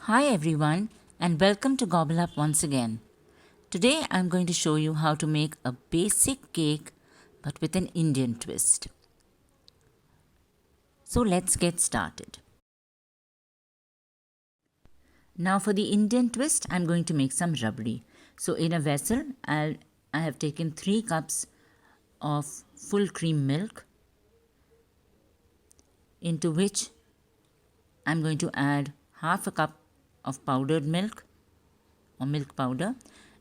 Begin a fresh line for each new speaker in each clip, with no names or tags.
Hi everyone and welcome to GobbleUp once again. Today I'm going to show you how to make a basic cake but with an Indian twist. So let's get started. Now for the Indian twist I'm going to make some rabdi. So in a vessel I have taken 3 cups of full cream milk into which I'm going to add half a cup of powdered milk or milk powder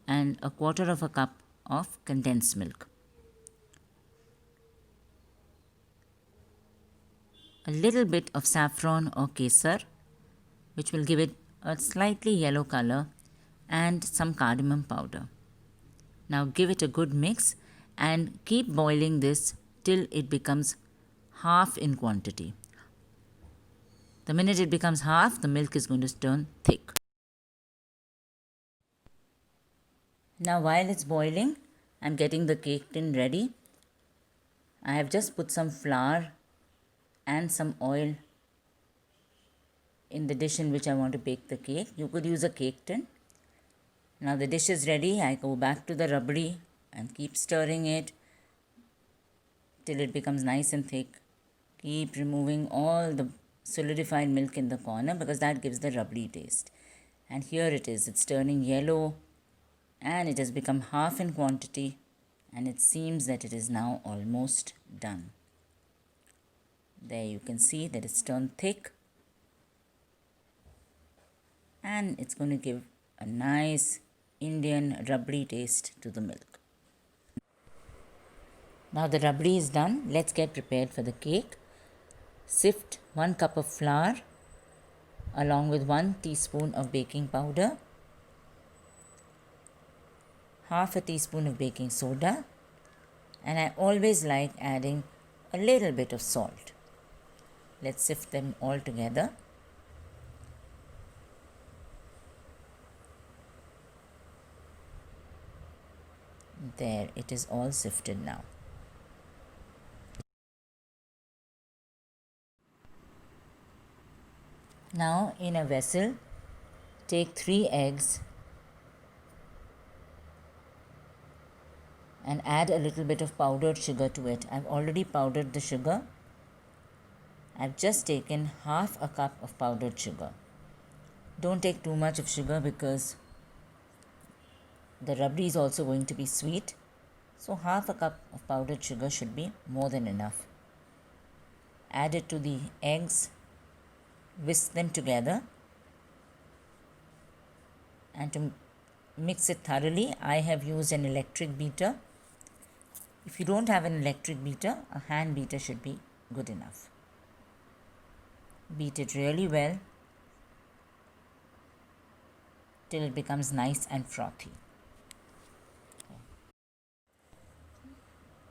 and a quarter of a cup of condensed milk. A little bit of saffron or kesar, which will give it a slightly yellow color, and some cardamom powder. Now give it a good mix and keep boiling this till it becomes half in quantity. The minute it becomes half, the milk is going to turn thick. Now while it's boiling, I'm getting the cake tin ready. I have just put some flour and some oil in the dish in which I want to bake the cake. You could use a cake tin. Now the dish is ready. I go back to the rabdi and keep stirring it till it becomes nice and thick. Keep removing all the solidified milk in the corner because that gives the rabdi taste. And here it is. It's turning yellow and it has become half in quantity, and it seems that it is now almost done. There you can see that it's turned thick and it's going to give a nice Indian rabdi taste to the milk. Now the rabdi is done. Let's get prepared for the cake. Sift 1 cup of flour along with 1 teaspoon of baking powder, half a teaspoon of baking soda, and I always like adding a little bit of salt. Let's sift them all together. There, it is all sifted now. Now in a vessel, take 3 eggs and add a little bit of powdered sugar to it. I've already powdered the sugar. I've just taken half a cup of powdered sugar. Don't take too much of sugar because the rabdi is also going to be sweet. So half a cup of powdered sugar should be more than enough. Add it to the eggs, whisk them together, and to mix it thoroughly I have used an electric beater. If you don't have an electric beater, a hand beater should be good enough. Beat it really well till it becomes nice and frothy.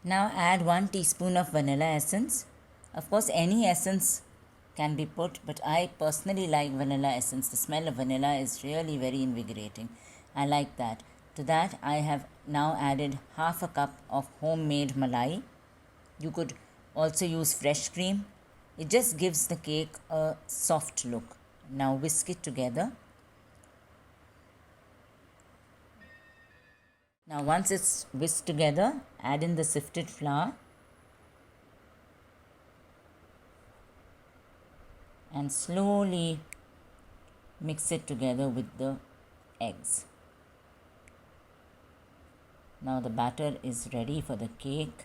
Now add 1 teaspoon of vanilla essence. Of course any essence can be put, but I personally like vanilla essence. The smell of vanilla is really very invigorating. I like that. To that I have now added half a cup of homemade malai. You could also use fresh cream. It just gives the cake a soft look. Now whisk it together. Now once it's whisked together, add in the sifted flour and slowly mix it together with the eggs. Now the batter is ready for the cake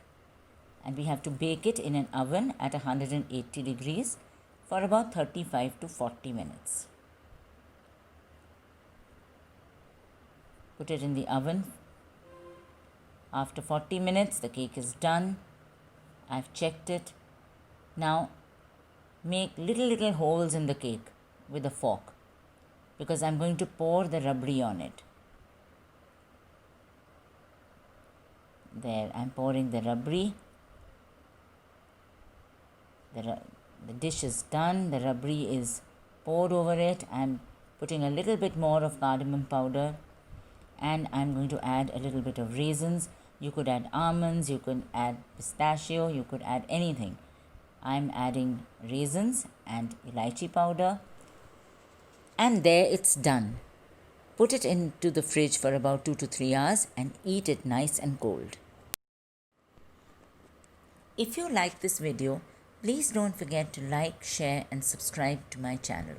and we have to bake it in an oven at 180 degrees for about 35 to 40 minutes. Put it in the oven. After 40 minutes the cake is done. I've checked it. Now make little holes in the cake with a fork because I'm going to pour the rabdi on it. There, I'm pouring the rabdi. The dish is done. The rabdi is poured over it. I'm putting a little bit more of cardamom powder and I'm going to add a little bit of raisins. You could add almonds, you could add pistachio, you could add anything. I'm adding raisins and elaichi powder. And there it's done. Put it into the fridge for about 2 to 3 hours and eat it nice and cold. If you like this video, please don't forget to like, share and subscribe to my channel.